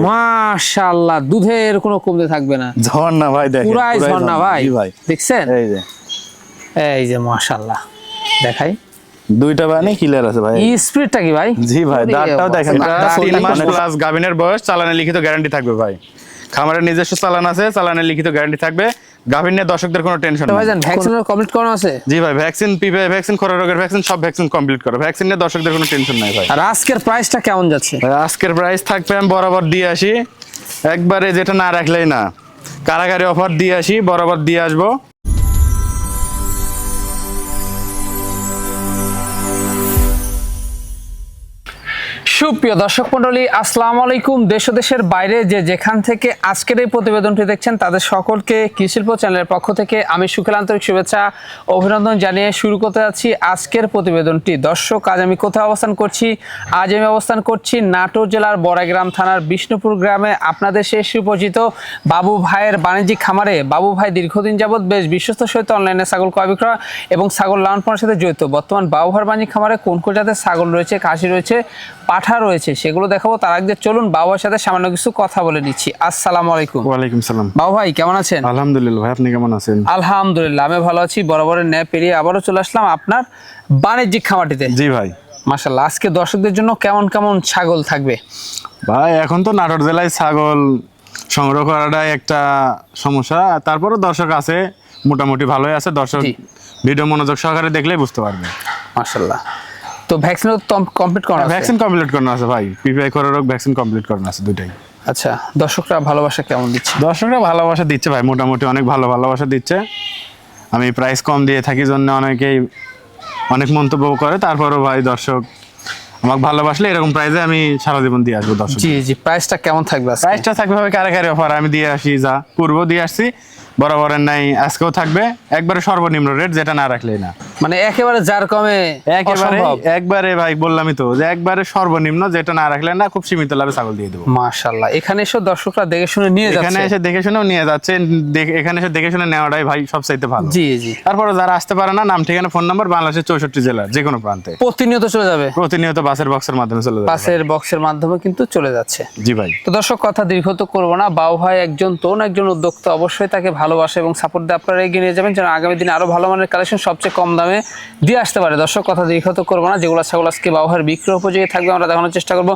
মাশাআল্লাহ, দুধের কোনো কমতে থাকবে না। ঝর্ণা ভাই, দেখেন পুরাই ঝর্ণা ভাই। ভাই দেখছেন, এই যে মাশাআল্লাহ দেখাই। দুইটা বানি ক্লিয়ার আছে ভাই। স্পিডটা কি ভাই? জি ভাই, দাঁতটাও দেখেন। এটা 3 মাস প্লাস গাভিনের বয়স, চালানে লিখিত গ্যারান্টি থাকবে ভাই। খামারের নিজস্ব চালান আছে, চালানে লিখিত গ্যারান্টি থাকবে। গাভিন নিয়ে দর্শকদের কোনো টেনশন নেই। ভাইজান ভ্যাকসিন কমপ্লিট করানো আছে? জি ভাই, ভ্যাকসিন, পিপিআই ভ্যাকসিন, খরা রোগের ভ্যাকসিন, সব ভ্যাকসিন কমপ্লিট করা। ভ্যাকসিন নিয়ে দর্শকদের কোনো টেনশন নাই ভাই। আর আজকের প্রাইসটা কেমন যাচ্ছে? আজকের প্রাইস থাকবে, আমি বরাবর দিয়ে আসি একবারে, যেটা না রাখলেই না। কারাগারি অফার দিয়ে আসি, বরাবর দিয়ে আসবো। সুপ্রিয় দর্শক মন্ডলী, আসসালামু আলাইকুম। দেশ ও দেশের বাইরে যে যেখান থেকে আজকের এই প্রতিবেদনটি দেখছেন, তাদের সকলকে কৃষিশিল্প চ্যানেলের পক্ষ থেকে আমি সুখের আন্তরিক শুভেচ্ছা অভিনন্দন জানিয়ে শুরু করতে যাচ্ছি আজকের প্রতিবেদনটি। দর্শক, আজ আমি কোথায় অবস্থান করছি? আজ আমি অবস্থান করছি নাটোর জেলার বড়াইগ্রাম থানার বিষ্ণুপুর গ্রামে, আপনাদের সেই সুপরিচিত বাবু ভাইয়ের বাণিজ্যিক খামারে। বাবু ভাই দীর্ঘদিন যাবৎ বেশ বিশ্বস্ত সহিত অনলাইনে ছাগল ক্রয় বিক্রয় এবং ছাগল লালন পালনের সাথে জড়িত। বর্তমান বাবু ভাইয়ের বাণিজ্যিক খামারে কোন কোন জাতের ছাগল রয়েছে, খাসি রয়েছে, পাঠা রয়েছে, সেগুলো দেখাবো। তার আগে চলুন বাবুর সাথে সামান্য কিছু কথা বলে নিচ্ছি। আসসালামু আলাইকুম। ওয়ালাইকুম সালাম। বাবু ভাই কেমন আছেন? আলহামদুলিল্লাহ ভাই, আপনি কেমন আছেন? আলহামদুলিল্লাহ আমি ভালো আছি। বরাবরের ন্যায় পেরিয়ে আবারও চলে আসলাম আপনার বাণিজ্যিক খামারটিতে। জি ভাই। মাশাআল্লাহ, আজকে দর্শকদের জন্য কেমন কেমন ছাগল থাকবে? ভাই এখন তো নাটোর জেলায় ছাগল সংগ্রহ করাটাই একটা সমস্যা, তারপরে দর্শক আছে মোটামুটি ভালোই আছে। দর্শক ভিডিও মনোযোগ সহকারে দেখলেই বুঝতে পারবে। মাশাআল্লাহ। তো ভ্যাকসিন কমপ্লিট করানো আছে? ভ্যাকসিন কমপ্লিট করানো আছে ভাই, পিপিআই খরা রোগ ভ্যাকসিন কমপ্লিট করানো আছে, দুটাই। আচ্ছা, দর্শকরা ভালোবাসা কেমন দিচ্ছে? দর্শকরা ভালোবাসা দিচ্ছে ভাই, মোটামুটি অনেক ভালোবাসা দিচ্ছে। আমি প্রাইস কম দিয়ে থাকি জন্য অনেকেই অনেক মন্তব্য করে, তারপরও ভাই দর্শক আমাকে ভালোবাসলে এরকম প্রাইসে আমি সারা জীবন দিয়ে আসবো দর্শক। জি জি, প্রাইসটা কেমন থাকবে? প্রাইসটা থাকবে ভাবে কারাগারি অফার, আমি দিয়ে আসি, যা পূর্ব দিয়ে আসছি বরাবরের নাই, আজকেও থাকবে একবারে সর্বনিম্ন রেট, যেটা না রাখলেই না। মানে একেবারে যার কমে একবারে ভাই বললামই তো যে একবারে সর্বনিম্ন, যেটা না রাখলে না, খুব সীমিত লাভে ছাগল দিয়ে দেবো। মাশাআল্লাহ, এখানে এসে দর্শকরা দেখে শুনে নিয়ে যাচ্ছে। এখানে এসে দেখে শুনেও নিয়ে যাচ্ছে, এখানে এসে দেখে শুনে নেওয়াটাই ভাই সবচাইতে ভালো। জি জি। তারপরে যারা আসতে পারে না, নাম ঠিকানা ফোন নাম্বার, বাংলাদেশের 64 জেলার যে কোনো প্রান্তে প্রতিনিয়ত চলে যাবে। প্রতিনিয়ত বাসের বক্সের মাধ্যমে চলে যাবে। বাসের বক্সের মাধ্যমে কিন্তু চলে যাচ্ছে। জি ভাই। তো দর্শক, কথা দীর্ঘত করব না। বাবু ভাই একজন তরুণ, একজন উদ্যোক্তা, অবশ্যই তাকে ভালোবাসা এবং সাপোর্ট দিয়ে আপনারা এগিয়ে নিয়ে যাবেন, যেন আগামী দিনে আরো ভালো মানের কালেকশন সবচেয়ে কম দামে দিয়ে আসতে পারে। দর্শক, কথা দীর্ঘত করবো না। যেগুলো ছাগল আজকে বাবু ভাইয়ের বিক্রয় উপযোগী থাকবে আমরা দেখানোর চেষ্টা করবো।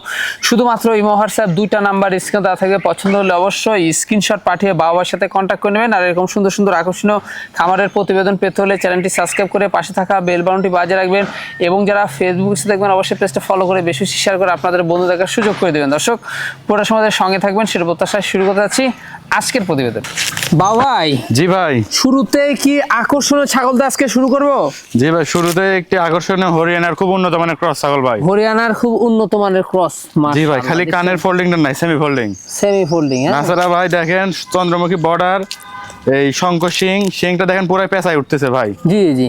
শুধুমাত্র ইমো হোয়াটসঅ্যাপ দুইটা নাম্বার স্ক্রিনে দেওয়া থাকবে। পছন্দ হলে অবশ্যই স্ক্রিনশট পাঠিয়ে বাবু ভাইয়ের সাথে কন্ট্যাক্ট করে নেবেন। আর এরকম সুন্দর সুন্দর আকর্ষণীয় খামারের প্রতিবেদন পেতে হলে চ্যানেলটি সাবস্ক্রাইব করে পাশে থাকা বেল বাটনটি বাজিয়ে রাখবেন। এবং যারা ফেসবুকে দেখবেন অবশ্যই পেজটা ফলো করে বেশি শেয়ার করে আপনাদের বন্ধু দেখার সুযোগ করে দেবেন। দর্শক, পুরো সময় সঙ্গে থাকবেন, সেটা প্রত্যাশায় শুরু করতে যাচ্ছি আজকের প্রতিবেদন। বাবু ভাই। জি ভাই। শুরুতে কি আকর্ষণীয় ছাগল দিয়ে আজকে শুরু করব? জি ভাই, শুরুতে একটি আকর্ষণীয় হরিয়ানার খুব উন্নত মানের ক্রস ছাগল ভাই। হরিয়ানার খুব উন্নত মানের ক্রস। জি ভাই, খালি কানের ফোল্ডিংটা নাই, সেমি ফোল্ডিং। তাছাড়া ভাই দেখেন চন্দ্রমুখী বর্ডার, এই শঙ্কর সিংটা দেখেন পুরো পেঁচায় উঠতেছে ভাই। জি জি,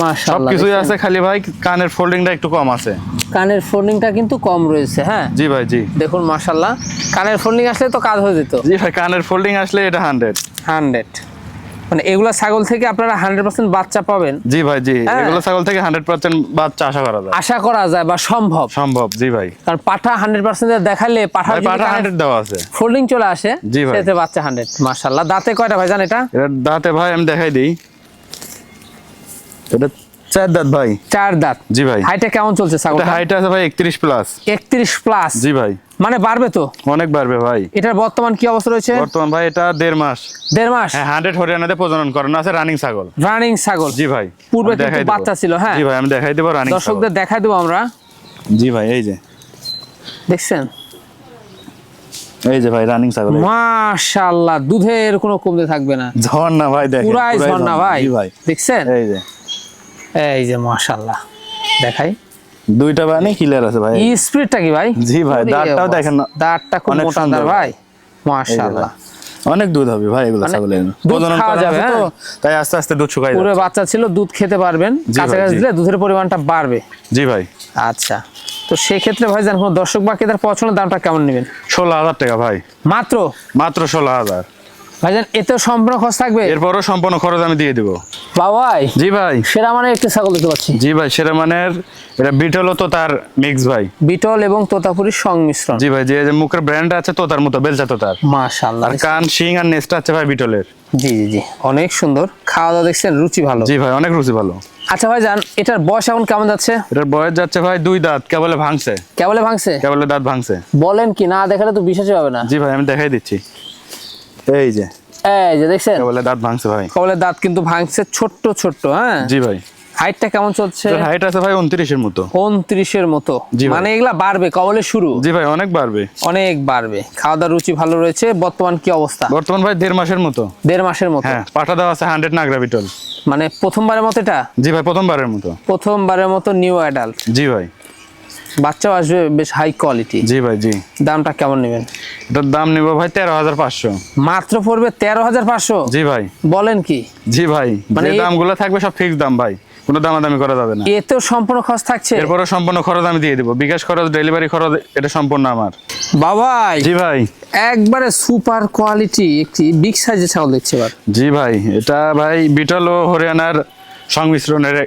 মাশাআল্লাহ। সবকিছুই আছে, খালি ভাই কানের ফোল্ডিংটা একটু কম আছে। কানের ফোল্ডিংটা কিন্তু কম রয়েছে। হ্যাঁ জি ভাই। জি দেখুন, মাশাআল্লাহ, কানের ফোল্ডিং আসলে তো কাজ হয়ে যেত। জি ভাই, কানের ফোল্ডিং আসলে এটা 100 মানে এগুলা ছাগল থেকে আপনারা 100% বাচ্চা পাবেন। জি ভাই। জি, এগুলো ছাগল থেকে 100% বাচ্চা আশা করা যায় বা সম্ভব। জি ভাই, কারণ পাঠা 100% দেখালে পাঠা 100 দেওয়া আছে, ফোল্ডিং চলে আসে। জি ভাই, সেতে বাচ্চা 100। মাশাআল্লাহ। দাঁতে কয়টা ভাই জান এটা? দাঁতে ভাই আমি দেখাই দিই, এটা 4 দাঁত ভাই। 4 দাঁত। জি ভাই। হাইটে কেমন চলছে ছাগলটা? হাইট আছে ভাই 31 প্লাস। 31 প্লাস? জি ভাই। মানে বাড়বে তো? অনেক বাড়বে ভাই। এটার বর্তমান কি অবস্থা রয়েছে? বর্তমান ভাই এটা 1.5 মাস। 1.5 মাস? হ্যাঁ, 100 হরিয়ানাতে প্রজনন করানো আছে, রানিং ছাগল। জি ভাই। পূর্বে কিন্তু বাচ্চা ছিল। হ্যাঁ জি ভাই, আমি দেখাই দেব রানিং। দর্শকদের দেখাই দেব আমরা। জি ভাই, এই যে দেখছেন, এই যে ভাই রানিং ছাগল। মাশাআল্লাহ, দুধের কোনো কমতে থাকবে না। ঝর্ণা ভাই, দেখেন পুরাই ঝর্ণা ভাই। জি ভাই, দেখছেন, এই যে মাশাআল্লাহ দেখাই। দুইটা বানি ক্লিয়ার আছে ভাই। স্পিডটা কি ভাই? জি ভাই, দাঁতটাও দেখেন, দাঁতটা খুব মোটা দাঁত ভাই। মাশাআল্লাহ, অনেক দুধ হবে ভাই এগুলো ছাগলের। প্রজনন করা যাবে তো, তাই আস্তে আস্তে দুধ শুকায় যাবে। পুরো বাচ্চা ছিল, দুধ খেতে পারবেন। কাছাকাছি দিলে দুধের পরিমাণটা বাড়বে। জি ভাই। আচ্ছা, তো সেই ক্ষেত্রে ভাই জান, কোন দর্শক বা ক্রেতার পছন্দের দামটা কেমন নেবেন? 16,000 টাকা ভাই। মাত্র 16,000। ভাইজান এতেও সম্পূর্ণ খরচ থাকবে? এরপরও সম্পূর্ণ খরচ আমি দিয়ে দিব। বাবাই জি ভাই। সেরা মানে একটা ছাগল দেখতে পাচ্ছি। জি ভাই, সেরা মানের এটা বিটল তো তার মিক্স ভাই। বিটল এবং তোতাপুরির সংমিশ্রণ। জি ভাই, যে যে মুখের ব্র্যান্ড আছে তোতার মতো, বেলচা তোতার। মাশাআল্লাহ। আর কান, শিং আর নেস্ট আছে ভাই বিটলের। জি জি জি, অনেক সুন্দর। খাওয়া দাওয়া দেখছেন, রুচি ভালো। জি ভাই, অনেক রুচি ভালো। আচ্ছা ভাইজান, এটার বয়স এখন কেমন যাচ্ছে? এটার বয়স যাচ্ছে ভাই 2 দাঁত, কেবলে ভাঙছে। কেবলে ভাঙছে? কেবলে দাঁত ভাঙছে। বলেন কি, না দেখালে তো বিশ্বাসই হবে না। জি ভাই, আমি দেখাই দিচ্ছি। এই যে এই যে দেখছেন, কেবলে দাঁত ভাঙছে ভাই। কেবলে দাঁত কিন্তু ভাঙছে, ছোট্ট ছোট্ট। হ্যাঁ জি ভাই। হাইটটা কেমন চলছে? হাইট আছে ভাই 29 এর মতো। 29 মতো। জি ভাই। মানে এগুলা বাড়বে, কবলে শুরু। জি ভাই, অনেক বাড়বে। অনেক বাড়বে। খাওয়া দাওয়ার রুচি ভালো রয়েছে। বর্তমান কি অবস্থা? বর্তমান ভাই 1.5 মাসের মতো। 1.5 মাসের মতো। হ্যাঁ, পাঠা দেওয়া আছে 100 নাগরা বিটল। মানে প্রথমবারের মতো এটা? জি ভাই, প্রথমবারের মতো। প্রথমবারের মতো নিউ অ্যাডাল্ট। জি ভাই। বাচ্চাও আসবে বেশ হাই কোয়ালিটি। জি ভাই। জি। দামটা কেমন নেবেন? এটার দাম নিব ভাই 13,500। মাত্র পড়বে 13,500? জি ভাই। বলেন কি? জি ভাই, মানে যে দামগুলো থাকবে সব ফিক্স দাম ভাই, কোনো দামাদামি করা যাবে না। এতেও সম্পূর্ণ খরচ থাকছে? এরপরে সম্পূর্ণ খরচ আমি দিয়ে দিব, বিকাশ খরচ, ডেলিভারি খরচ, এটা সম্পূর্ণ আমার। বাবাই জি ভাই। একবারে সুপার কোয়ালিটি একটি বিগ সাইজের ছাগল দেখছি এবার। জি ভাই, এটা ভাই বিটল ও হরিয়ানার সংমিশ্রণের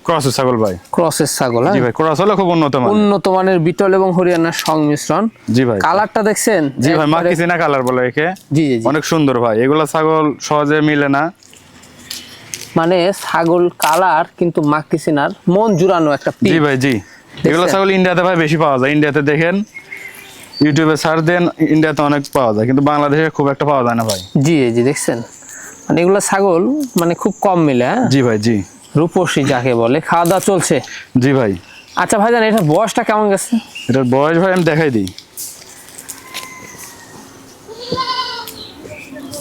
ক্রস ছাগল ভাই। ক্রসের ছাগল? জি ভাই, ক্রস হলো খুব উন্নত মানের। উন্নত মানের বিটল এবং হরিয়ানার সংমিশ্রণ। জি ভাই। কালারটা দেখছেন? জি ভাই, একবারে- মাকিসিনা কালার বলে একে। জি জি জি। অনেক সুন্দর ভাই, এগুলা ছাগল সহজে মিলে না। মানে ছাগল কালার কিন্তু মাকিসিনার মন জুড়ানো একটা জি পিক। ভাই। জি, এগুলো ছাগল ইন্ডিয়াতে ভাই বেশি পাওয়া যায়। ইন্ডিয়াতে দেখেন, ইউটিউবে সার্চ দেন, ইন্ডিয়াতে অনেক পাওয়া যায়, কিন্তু বাংলাদেশে খুব একটা পাওয়া যায় না ভাই। জি জি দেখছেন, মানে এগুলো ছাগল মানে খুব কম মিলে। হ্যাঁ, জি ভাই। জি। রূপসী যাকে বলে। খাওয়া দাওয়া চলছে? জি ভাই। আচ্ছা ভাইজান, এটা বয়সটা কেমন গেছে? এটার বয়স ভাই আমি দেখাই দিই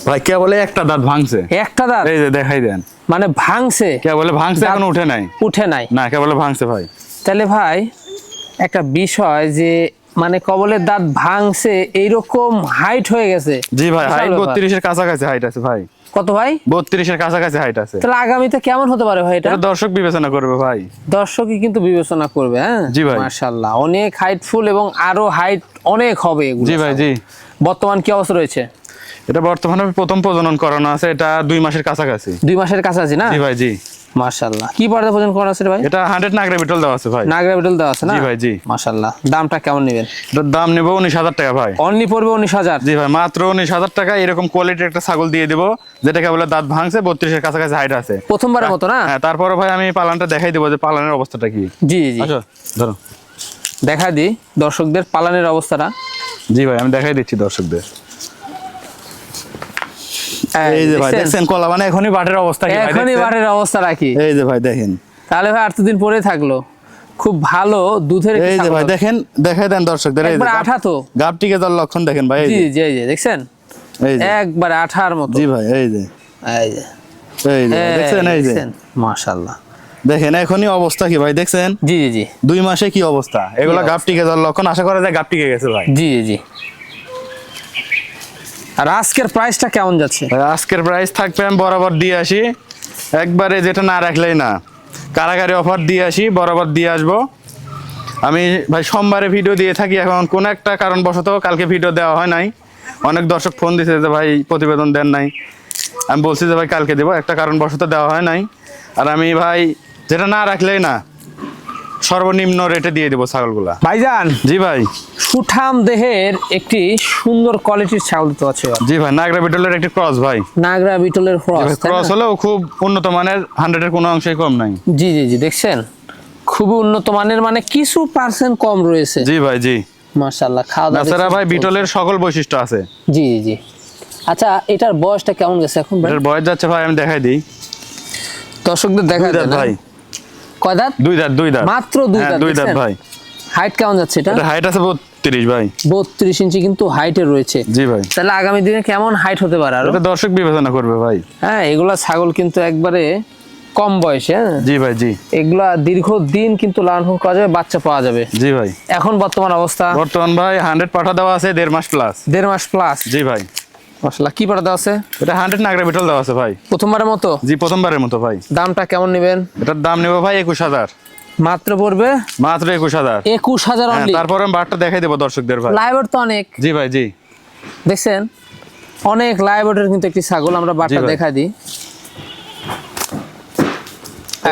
ভাই। কে বলে একটা দাঁত ভাঙছে? একটা দাঁত? এই যে দেখাই দেন। মানে ভাঙছে? কে বলে ভাঙছে, দাঁত- এখন উঠে নাই। উঠে নাই? না, কে বলে ভাঙছে ভাই। তাহলে ভাই একটা বিষয় যে মানে কবলের দাঁত ভাঙছে এইরকম হাইট হয়ে গেছে। জি ভাই, বিশাল হাইট ব্যাপার। 32 এর কাছাকাছি হাইট আছে ভাই। কত ভাই? 32 এর কাছাকাছি হাইট আছে। তাহলে আগামীতে কেমন হতে পারে ভাই এটা? এটা দর্শক বিবেচনা করবে ভাই। দর্শকই কিন্তু বিবেচনা করবে। হ্যাঁ জি ভাই। মাশাআল্লাহ, অনেক হাইটফুল এবং আরো হাইট অনেক হবে এগুলো। জি ভাই। জি। বর্তমান কি অবস্থা রয়েছে? এটা বর্তমানে প্রথম প্রজনন করানো আছে, এটা 2 মাসের কাছাকাছি। 2 মাসের কাছাকাছি না? জি ভাই। জি। মাশাআল্লাহ। কি পর্দা ভোজন করা আছে রে ভাই? এটা 100 নাগরা বিটল দেওয়া আছে ভাই। নাগরা বিটল দেওয়া আছে না? জি ভাই। জি। মাশাআল্লাহ। দামটা কেমন নেবেন? এটার দাম নেব 19,000 টাকা ভাই। অনলি পড়বে 19,000? জি ভাই, মাত্র 19,000 টাকা। এরকম কোয়ালিটির একটা ছাগল দিয়ে দিব, যেটাকে বলে দাঁত ভাঙছে, 32 এর কাছাকাছি হাইট আছে। প্রথমবারের মতো না? হ্যাঁ, তারপরে ভাই আমি পালানটা দেখাই দেবো যে পালানের অবস্থাটা কি। জি জি আচ্ছা, ধরো। দেখা দিই দর্শকদের পালানের অবস্থাটা। জি ভাই, আমি দেখাই দিচ্ছি দর্শকদের। এই যে ভাই দেখছেন? দেখছেন কলা, মানে এখনই বাটের অবস্থা কি ভাই, এখনই দেখছেন? বাড়ির অবস্থা রাখি। এই যে ভাই দেখেন। তাহলে ভাই আর দুদিন পরে থাকলো। খুব ভালো দুধের একটি এই যে ছাগল ভাই হবে। দেখেন, দেখাই দেন দর্শকদের। এই যে একবার আঠা তো। গাব টিকে যাওয়ার লক্ষণ দেখেন ভাই। এই জি যে, জি এই যে দেখছেন, এই যে। একবার আঠার মতো। জি ভাই। এই যে, এই যে এই যে দেখছেন। এই যে মাশাআল্লাহ, দেখেন এখনই অবস্থা কি ভাই, দেখছেন? জি জি জি 2 মাসে কি অবস্থা। এগুলা গাব টিকে যাওয়ার লক্ষণ। আশা করা যায় গাব টিকে গেছে ভাই। জি জি। আর আজকের প্রাইসটা কেমন যাচ্ছে? ভাই, আজকের প্রাইস থাকবে, আমি বরাবর দিয়ে আসি একবারে, যেটা না রাখলেই না। কারাগারি অফার দিয়ে আসি, বরাবর দিয়ে আসবো। আমি ভাই সোমবারে ভিডিও দিয়ে থাকি, এখন কোন একটা কারণবশত কালকে ভিডিও দেওয়া হয় নাই। অনেক দর্শক ফোন দিছে যে ভাই প্রতিবেদন দেন নাই। আমি বলছি যে ভাই কালকে দেবো, একটা কারণবশত দেওয়া হয় নাই। আর আমি ভাই যেটা না রাখলেই না, সর্বনিম্ন রেটে দিয়ে দেবো ছাগলগুলা। ভাইজান জি ভাই। সুঠাম দেহের একটি সুন্দর কোয়ালিটির ছাগল তো আছে। জি ভাই, নাগরা বিটলের একটি ক্রস ভাই। নাগরা বিটলের ক্রস। ক্রস হলেও খুব উন্নত মানের, 100 এর কোনো অংশই কম নাই। জি জি জি দেখছেন, খুবই উন্নত মানের, মানে কিছু পার্সেন্ট কম রয়েছে। জি ভাই। জি। মাশাআল্লাহ। খাওয়া দাওয়া তাছাড়া দেখছেন? ভাই বিটলের সকল বৈশিষ্ট্য আছে। জি জি। আচ্ছা এটার বয়সটা কেমন গেছে এখন ভাই? এটার বয়স যাচ্ছে ভাই, আমি দেখাই দিই। দর্শকদের দেখা 2 দাঁত যায় না? ভাই। কয় দাঁত? 2 দাঁত। 2 দাঁত। মাত্র 2 হ্যাঁ, দাঁত। 2 দাঁত দেখছেন? ভাই। হাইট কেমন যাচ্ছে এটা? এটা হাইট আছে 32 ভাই। 32 ইঞ্চি কিন্তু হাইটে রয়েছে। জি ভাই। তাহলে আগামী দিনে কেমন হাইট হতে পারে আরো? এটা দর্শক বিবেচনা করবে ভাই। হ্যাঁ এগুলা ছাগল কিন্তু একবারে কম বয়সে। হ্যাঁ জি ভাই। জি। এগুলা দীর্ঘদিন কিন্তু লালন পালন করা যাবে, বাচ্চা পাওয়া যাবে। জি ভাই। এখন বর্তমান অবস্থা? বর্তমান ভাই 100 পাঠা দেওয়া আছে, 1.5 মাস প্লাস। 1.5 মাস প্লাস। জি ভাই। মাশাআল্লাহ। কি পাড়া দেওয়া আছে? এটা 100 নাগরা বিটল দেওয়া আছে ভাই। প্রথমবারের মতো? জি, প্রথমবারের মতো ভাই। দামটা কেমন নেবেন? এটার দাম নেব ভাই 21,000। মাত্র পড়বে মাত্র 21,000। 21,000 হ্যাঁ, অনলি। তারপরে আমি বারটা দেখাই দেবো দর্শকদের ভাই। লাইভার তো অনেক। জি ভাই। জি। দেখছেন অনেক লাইভ ওয়েটের কিন্তু একটি ছাগল, আমরা বাটটা ভাই। দেখাই দিই।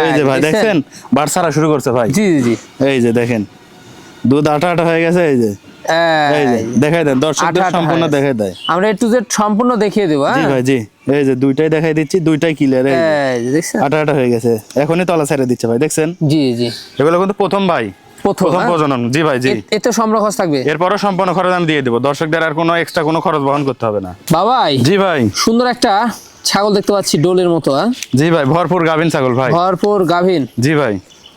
এই যে ভাই দেখছেন বাট ছাড়া শুরু করছে ভাই। জি জি জি, এই যে দেখেন দুধ আটা আটা হয়ে গেছে। এই যে এই যে দেখাই দেন দর্শকদের আটা আটা সম্পূর্ণ হয়ে গেছে। দেখাই দেয়। আমরা A to Z সম্পূর্ণ দেখিয়ে দেবো। জি ভাই জি, এই যে দুইটাই দেখাই দিচ্ছি, দুইটাই ক্লিয়ার। এই যে এই যে দেখছেন, আটা আটা হয়ে গেছে, এখনই তলা ছেড়ে দিচ্ছে ভাই, দেখছেন? জি জি, এগুলো কিন্তু প্রথম ভাই, প্রথম প্রথম প্রজনন। জি ভাই জি, এতে সম্পূর্ণ খরচ থাকবে। এরপরও সম্পূর্ণ খরচ আমি দিয়ে দেবো, দর্শকদের আর কোনো এক্সট্রা কোনো খরচ বহন করতে হবে না। বাবাই জি ভাই, সুন্দর একটা ছাগল দেখতে পাচ্ছি, ডোলের মতো। জি ভাই, ভরপুর গাভিন ছাগল ভাই। ভরপুর গাভীন, জি ভাই,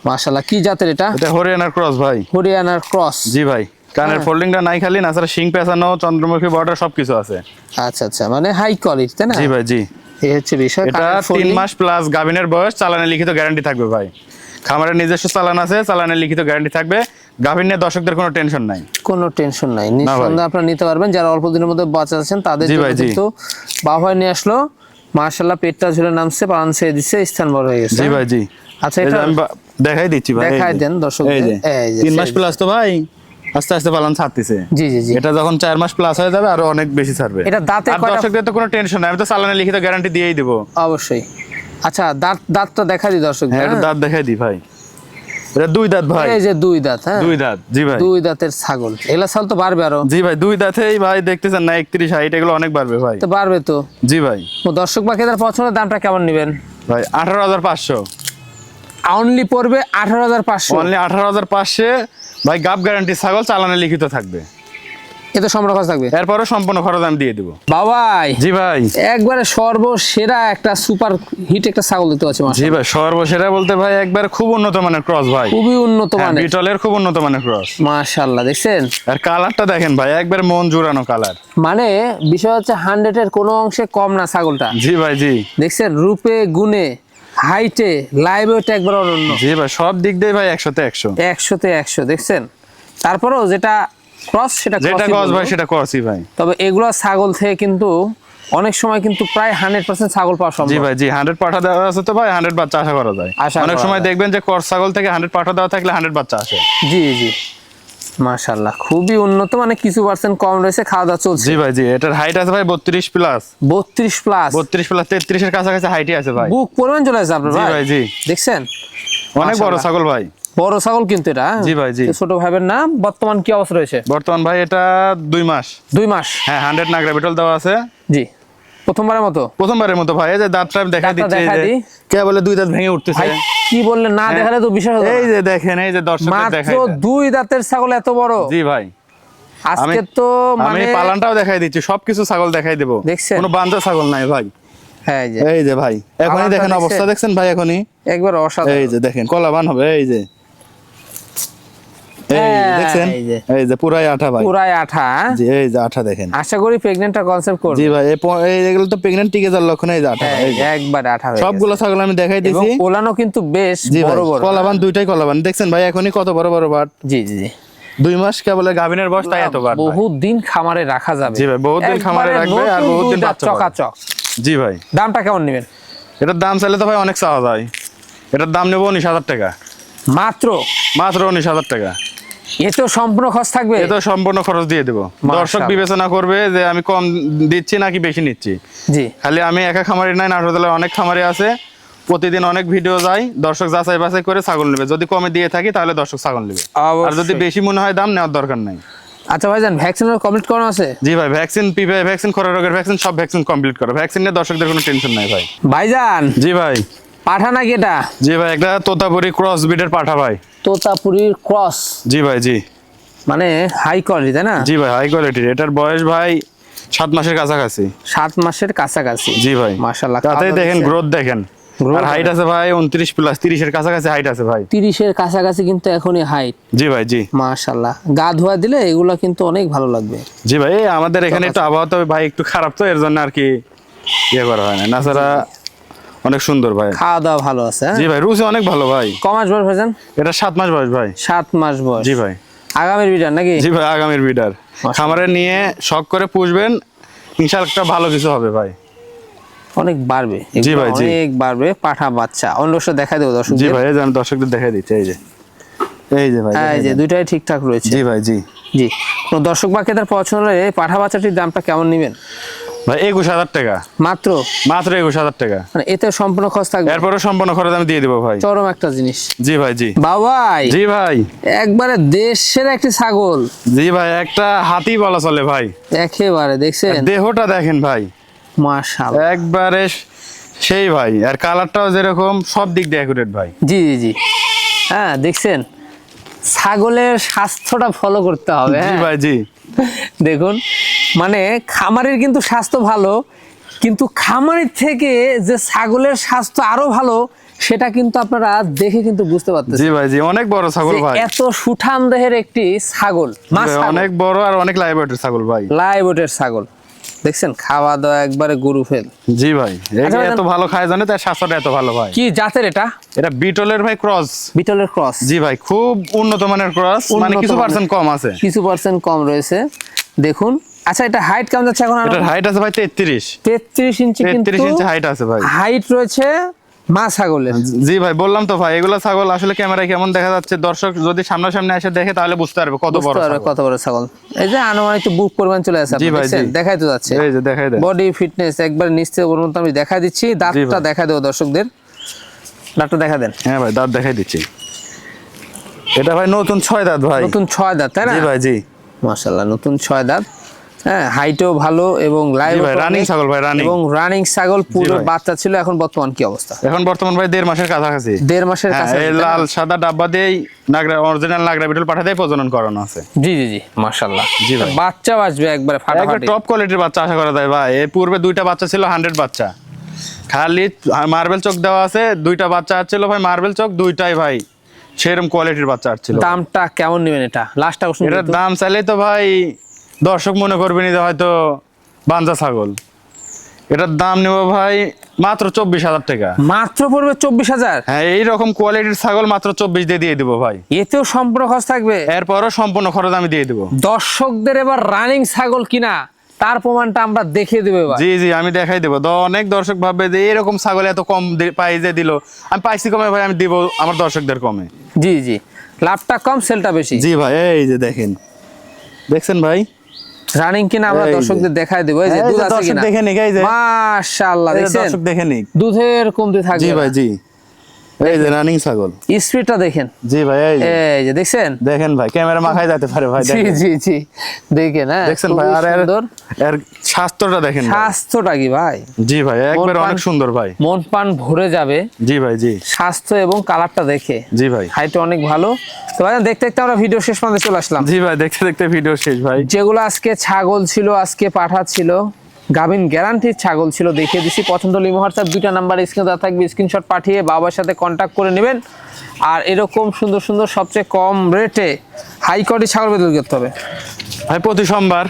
মাশাআল্লাহ। কি জাতের এটা? এটা হরিয়ানার ক্রস ভাই। হরিয়ানার ক্রস। জি ভাই, কানের ফোল্ডিংটা নাই খালি, না ছাড়া শিং পেঁচানো, চন্দ্রমুখী বর্ডার সবকিছু আছে। আচ্ছা আচ্ছা, মানে হাই কোয়ালিটি, তাই না? জি ভাই জি, এই হচ্ছে বিষয়। এটা 3 মাস প্লাস গাভিনের বয়স, চালানের লিখিত গ্যারান্টি থাকবে ভাই। খামারের নিজস্ব চালান আছে, চালানের লিখিত গ্যারান্টি থাকবে। গাভিন নিয়ে দর্শকদের কোনো টেনশন নাই। কোনো টেনশন নাই, নিঃসন্দেহে আপনারা নিতে পারবেন। যারা অল্প দিনের মধ্যে বাচ্চা আছেন তাদের জি জন্য ভাই, জি। কিন্তু বাবাই নিয়ে আসলো, মাশাআল্লাহ। পেটটা ঝুলে নামছে, পালন ছেড়ে দিচ্ছে, স্থান বড় হয়ে গেছে। জি ভাই জি, আচ্ছা, এই যে এটা আমি দেখাই দিচ্ছি ভাই। এই দেখাই যে, দেন দর্শকদের। এই যে এই যে 3 মাস প্লাস তো ভাই, আস্তে আস্তে পালন ছাড়তেছে। জি জি জি, এটা যখন 4 মাস প্লাস হয়ে যাবে আরো অনেক বেশি ছাড়বে। এটা দাঁতে আর কয়টা? দর্শকদের তো কোনো টেনশন নাই, আমি তো চালানের লিখিত গ্যারান্টি দিয়েই দেবো। অবশ্যই। আচ্ছা, দাঁতটা দেখা দিই দর্শক। হ্যাঁ, এটা দাঁত দেখাই দিই ভাই। এটা 2 দাঁত ভাই। এই যে 2 দাঁত, হ্যাঁ 2 দাঁত। জি ভাই, 2 দাঁতের ছাগল। এগুলা ছাগল তো বাড়বে আরো। জি ভাই, 2 দাঁতেই ভাই দেখতেছেন না, 31 60 এগুলো অনেক বাড়বে ভাই। তো বাড়বে তো। জি ভাই, তো দর্শক বাকিদের পছন্দের দামটা কেমন নেবেন ভাই 18,500 অনলি পড়বে? 18,500 অনলি 18,500 ভাই। গাব গ্যারান্টি ছাগল, চালানে লিখিত থাকবে, এতে সম্পূর্ণ খরচ থাকবে। এরপরও সম্পূর্ণ খরচ আমি দিয়ে দেবো। বাবাই জি ভাই, একবারে সর্বসেরা একটা সুপার হিট একটা ছাগল দিতে পারছি। জি ভাই, সর্বসেরা বলতে ভাই একবার খুব উন্নত মানের ক্রস ভাই। খুবই উন্নত হ্যাঁ, মানের, বিটলের খুব উন্নত মানের ক্রস। মাশাআল্লাহ। দেখছেন, আর কালারটা দেখেন ভাই, একবার মন জুড়ানো কালার। মানে বিষয় হচ্ছে 100 এর কোনো অংশে কম না ছাগলটা। জি ভাই জি, দেখছেন, রূপে গুণে হাইটে লাইভ ওয়েটে একবার অনন্য। জি ভাই, সব দিক দিয়ে ভাই 100-তে 100। 100-তে 100। দেখছেন, তারপরেও যেটা ক্রস সেটা যেটা cross-ই ক্রস বলবো। ভাই সেটা ক্রসই ভাই। তবে এগুলো ছাগল থেকে কিন্তু অনেক সময় কিন্তু প্রায় 100% ছাগল পাওয়া জি সম্ভব। ভাই জি, 100 পাঠা দেওয়া আছে তো ভাই, 100 বাচ্চা আশা করা যায়। আশা অনেক করা সময় যায়। দেখবেন যে ক্রস ছাগল থেকে 100 পাঠা দেওয়া থাকলে 100 বাচ্চা আসে। জি জি, মাশাআল্লাহ, খুবই উন্নত। মানে কিছু পার্সেন্ট কম রয়েছে, খাওয়া দাওয়া চলছে। জি ভাই জি, এটার হাইট আছে ভাই 32 প্লাস। 32 প্লাস, 32 প্লাস 33 এর কাছাকাছি হাইটই আছে ভাই। বুক পরিমাণ চলে আসছে আপনার জি ভাই জি, দেখছেন, অনেক বড় মাশাআল্লাহ। ছাগল ভাই। বড় ছাগল কিন্তু এটা। জি ভাই, জি। তো ছোট ভাইবের নাম বর্তমান কি অবস্থা রয়েছে? বর্তমান ভাই এটা 2 মাস। 2 মাস। হ্যাঁ, 100 নাগরা বিটল দেওয়া আছে। জি, প্রথমবারের মতো। প্রথমবারের মতো ভাই, এই যে দাঁতটা আমি দেখাই দাঁতটা দিচ্ছি। এই দেখাই যে দিই। কে বলে 2 দাঁত ভেঙে উঠতেছে। ভাই কি বললেন, না দেখালে তো বিষয় হতো না। এই যে দেখেন, এই যে দর্শকদের মাত্র দেখাই দেন। 2 দাঁতের ছাগল এত বড়। জি ভাই, আজকে তো আমি মানে পালানটাও দেখাই দিচ্ছি, সবকিছু ছাগল দেখাই দেবো। দেখছেন? কোনো বান্ধা ছাগল নাই ভাই। হ্যাঁ, এই যে এই যে ভাই, এখনই পালানটা দেখেন দেখছেন? অবস্থা দেখছেন ভাই, এখনই একবার অসাধারণ। এই যে দেখেন কলাবান হবে। এই যে এই হ্যাঁ, দেখছেন, এই যে। এই যে পুরাই আঠা ভাই। পুরাই আঠা। জি, এই যে আঠা দেখেন। আশা করি প্রেগন্যান্টটা কনসেপ্ট করবে। জি ভাই, এগুলো তো প্রেগন্যান্ট টিকে যাওয়ার লক্ষণ। এই যে আঠা, হ্যাঁ, এই যে একবার আঠা হয়ে গেছে। সবগুলো ছাগল আমি দেখাই এবং দিছি। ওলানো কিন্তু বেশ জি ভাই, বড় বড়। কলাবান দুইটাই কলাবান দেখছেন ভাই, এখনই কত বড় বড় বাট। জি জি জি, 2 মাস কেবল গাভিনের বয়স, তাই এত বাট ভাই। বহুত দিন খামারে রাখা যাবে। জি ভাই, বহুত দিন খামারে একবারে রাখবে আর নতুন বহুত দিন দুইটা বাচ্চা পাবে। চকাচক। জি ভাই, দামটা কেমন নেবেন? এটার দাম চাইলে তো ভাই অনেক চাওয়া যায়। এটার দাম নেবো 19,000 টাকা, মাত্র মাত্র 19,000 টাকা। এতেও সম্পূর্ণ খরচ থাকবে? এ তো সম্পূর্ণ খরচ দিয়ে দেবো। দর্শক মাশাআল্লাহ। বিবেচনা করবে যে আমি কম দিচ্ছি নাকি বেশি নিচ্ছি। জি, খালি আমি একা খামারি নাই, নাটোরতলায় অনেক খামারি আছে, প্রতিদিন অনেক ভিডিও যায়, দর্শক যাচাই বাছাই করে ছাগল নেবে। যদি কমে দিয়ে থাকি তাহলে দর্শক ছাগল নেবে, আর যদি অবশ্যই। বেশি মনে হয় দাম নেওয়ার দরকার নাই। আচ্ছা ভাইজান, ভ্যাকসিনের কমপ্লিট করানো আছে? জি ভাই, ভ্যাকসিন, পিপিআই ভ্যাকসিন, খরা রোগের ভ্যাকসিন, সব ভ্যাকসিন কমপ্লিট করো। ভ্যাকসিন নিয়ে দর্শকদের কোনো টেনশন নাই ভাই। ভাইজান জি ভাই, পাঠা নাকি এটা? জি ভাই, একটা তোতাপুরি ক্রস ব্রিডের পাঠা ভাই। তোতাপুরির ক্রস, জি ভাই জি, মানে হাই কোয়ালিটি, তাই না? জি ভাই, হাই কোয়ালিটির। এটার বয়স ভাই 7 মাসের কাছাকাছি। 7 মাসের কাছাকাছি। জি ভাই, মাশাআল্লাহ, তাতেই দেখেন গ্রোথ দেখেন। Growth আর হাইট আছে ভাই 29 প্লাস, 30 এর কাছাকাছি হাইট আছে ভাই। 30 এর কাছাকাছি কিন্তু এখনই হাইট। জি ভাই জি, মাশাআল্লাহ, গা ধোয়া দিলে এগুলা কিন্তু অনেক ভালো লাগবে। জি ভাই, এই আমাদের এখানে একটু আবহাওয়া তো ভাই একটু খারাপ, তো এর জন্য আর কি ইয়ে করা হয় না, নাছাড়া অনেক সুন্দর ভাই। খাওয়া দাওয়া ভালো আছে, হ্যাঁ? জি ভাই, রুচি অনেক ভালো ভাই। কমাস বয়স ভাইজান? এটা 7 মাস বয়স ভাই। 7 মাস বয়স। জি ভাই, আগামীর বিটার নাকি? জি ভাই, আগামীর বিডার। খামারে নিয়ে শখ করে পুষবেন, ইনশাআল্লাহ একটা ভালো কিছু হবে ভাই। অনেক বাড়বে, জি ভাই, জি। অনেক বাড়বে। পাঠা বাচ্চা অন্য দেখা দেবো দর্শক। জি ভাই, এই যে আমি দর্শকদের দেখাই দিচ্ছি। এই যে, এই যে ভাই, এই দেখাই যে দেন। দুইটাই ঠিকঠাক রয়েছে। জি ভাই জি, জি, তো দর্শক বাকি তার পছন্দ হলে এই পাঠা বাচ্চাটির দামটা কেমন নেবেন? ভাই 21,000 টাকা, মাত্র মাত্র 21,000 টাকা। মানে এতে সম্পূর্ণ খরচ থাকবে, এরপরে সম্পূর্ণ খরচ আমি দিয়ে দেবো ভাই। চরম একটা জিনিস। জি ভাই, জি বাবাই জি ভাই, একবারে দেশের একটি ছাগল, জি ভাই, একটা হাতি বলা চলে ভাই। একেবারে দেখছেন দেহটা দেখেন ভাই, মাশাআল্লাহ। একবারে সেই ভাই, আর কালারটাও যেরকম, সব দিক দিয়ে অ্যাকুরেট ভাই। জি জি জি, হ্যাঁ দেখছেন, ছাগলের স্বাস্থ্যটা ফলো করতে হবে। জি হ্যাঁ ভাই, জি দেখুন, মানে খামারের কিন্তু স্বাস্থ্য ভালো, কিন্তু খামারের থেকে যে ছাগলের স্বাস্থ্য আরো ভালো সেটা কিন্তু আপনারা দেখে কিন্তু বুঝতে জি পারতেছেন। ভাই, জি অনেক বড় ছাগল যে ভাই, এত সুঠাম দেহের একটি ছাগল, মা ভাই, ছাগল, অনেক বড় আর অনেক লাইভ ওয়েটের ছাগল ভাই। লাইভ ওয়েটের ছাগল দেখছেন, খাওয়া দাওয়া একবারে গরু ফেল। জি ভাই, আচ্ছা ভাই, এত ভালো খায় জানে, তার স্বাস্থ্যটা এত ভালো ভাই। কি জাতের এটা? এটা বিটলের ভাই ক্রস। বিটলের ক্রস। জি ভাই, খুব উন্নত মানের ক্রস, মানে কিছু উন্নত পার্সেন্ট কম আছে। কিছু পার্সেন্ট কম রয়েছে দেখুন। আচ্ছা, এটা হাইট কেমন যাচ্ছে এখন? এটার হাইট আছে ভাই 33 ইঞ্চি, কিন্তু 33 ইঞ্চি হাইট আছে ভাই। হাইট রয়েছে মা ছাগলের। জি ভাই, বললাম তো ভাই, এগুলা ছাগল আসলে ক্যামেরায় কেমন দেখা যাচ্ছে, দর্শক যদি সামনাসামনি এসে দেখে তাহলে বুঝতে পারবে কত বড় বুঝতে পারবে ছাগল। কত বড় ছাগল। এই যে আনুমানিক বুক পরিমাণ চলে আসে, জি ভাই, জি। দেখাই তো যাচ্ছে, এই যে দেখাই দেন। বডি ফিটনেস একবার নিশ্চয় ওর মতো আমি দেখাই দিচ্ছি। দাঁতটা ভাই। দেখা দেবো দর্শকদের, দাঁতটা দেখা দেন। হ্যাঁ ভাই, দাঁত দেখাই দিচ্ছি। এটা ভাই নতুন 6 দাঁত ভাই। নতুন 6 দাঁত, তাই না? জি ভাই, জি মাশাআল্লাহ, নতুন 6 দাঁত। হ্যাঁ, হাইটও ভালো এবং লাইভ জি ভাই, রানিং ছাগল ভাই, রানিং। এবং রানিং ছাগল, পুরো ভাই। বাচ্চা ছিল। এখন বর্তমান কি অবস্থা? এখন বর্তমান ভাই 1.5 মাসের কাছাকাছি। 1.5 মাসের হ্যাঁ, কাছে। এই লাল সাদা ডাব্বা দিয়েই নাগরা, অরিজিনাল নাগরা বিটল পাঠা দিয়ে প্রজনন করানো আছে। জি জি জি, মাশাআল্লাহ। জি ভাই। বাচ্চা আসবে একবারে একবার ফাটাফাটি। টপ কোয়ালিটির বাচ্চা আশা করা যায় ভাই। এর পূর্বে 2টা বাচ্চা ছিল 100 বাচ্চা, খালি মার্বেল চোখ দেওয়া আছে। 2টা বাচ্চা আসছিল ভাই মার্বেল চোখ, 2টাই ভাই সেরকম কোয়ালিটির বাচ্চা আসছিল। দামটা কেমন নেবেন এটা? লাস্টটা কোশ্চেন। এটার দাম চাইলে তো ভাই দর্শক মনে করবেন যে হয়তো বাঞ্জা ছাগল। এটার দাম নেব ভাই মাত্র 24,000 টাকা। মাত্র পড়বে 24,000? হ্যাঁ, এইরকম কোয়ালিটির ছাগল মাত্র 24 দিয়ে দেবো ভাই। এতেও সম্পূর্ণ খরচ থাকবে? এরপরও সম্পূর্ণ খরচ আমি দিয়ে দেবো। দর্শকদের এবার রানিং ছাগল কিনা তার প্রমাণটা আমরা দেখিয়ে দেবো এবার। জি জি, আমি দেখাই দেবো। অনেক দর্শক ভাববে যে এরকম ছাগল এত কম প্রাইসে দিল, আমি পাইছি কমে ভাই, আমি দিব আমার দর্শকদের কমে। জি জি, লাভটা কম, সেলটা বেশি। জি ভাই, এই যে দেখেন, দেখছেন ভাই, রানিং কিনা আমরা এই যে। দর্শকদের দেখাই দেবো। এই যে এই যে দুধ আছে দর্শক কিনা, দেখে নিক, এই যে। মাশাআল্লাহ, এই যে দেখছেন দর্শক দেখে নিক। দুধের কমতি থাকবে। জি ভাই, জি এই যে রানিং ছাগল। স্পিডটা দেখেন। জি ভাই, এই যে এই যে দেখছেন। দেখেন ভাই, ক্যামেরা মাখায় যেতে পারে ভাই, জি দেখেন। জি জি, দেখেন। হ্যাঁ, দেখছেন ভাই, খুবই আর সুন্দর। এর স্বাস্থ্যটা দেখেন ভাই। স্বাস্থ্যটা কি ভাই? জি ভাই, একবার মন অনেক প্রাণ- সুন্দর ভাই। মন প্রাণ ভরে যাবে জি ভাই, জি স্বাস্থ্য এবং কালারটা দেখে। জি ভাই, হাইট অনেক ভালো। তো ভাই দেখতে দেখতে আমরা ভিডিও শেষ পর্যন্ত চলে আসলাম। জি ভাই, দেখতে দেখতে ভিডিও শেষ ভাই। যেগুলো আজকে ছাগল ছিল, আজকে পাঠা ছিল, গাভিন গ্যারান্টির ছাগল ছিল, দেখিয়ে দিছি। পছন্দ হলে হোয়াটসঅ্যাপ 2টা নাম্বার স্ক্রিনে দেওয়া থাকবে, স্ক্রিনশট পাঠিয়ে বাবার সাথে কন্ট্যাক্ট করে নেবেন। আর এরকম সুন্দর সুন্দর সবচেয়ে কম রেটে হাই কোয়ালিটি ছাগল বেতন করতে হবে ভাই। প্রতি সোমবার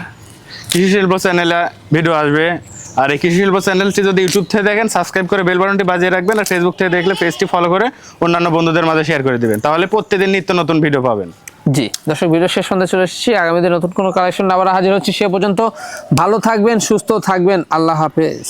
কৃষি শিল্প চ্যানেলে ভিডিও আসবে। আর এই কৃষি শিল্প চ্যানেলটি যদি ইউটিউব থেকে দেখেন, সাবস্ক্রাইব করে বেল বাটনটি বাজিয়ে রাখবেন। আর ফেসবুক থেকে দেখলে পেজটি ফলো করে অন্যান্য বন্ধুদের মাঝে শেয়ার করে দিবেন, তাহলে প্রত্যেকদিন নিত্য নতুন ভিডিও পাবেন। জি দর্শক, ভিডিও শেষ পর্যন্ত চলে এসেছি। আগামী দিনে নতুন কোনো কালেকশন আবার হাজির হচ্ছি। সে পর্যন্ত ভালো থাকবেন, সুস্থ থাকবেন। আল্লাহ হাফেজ।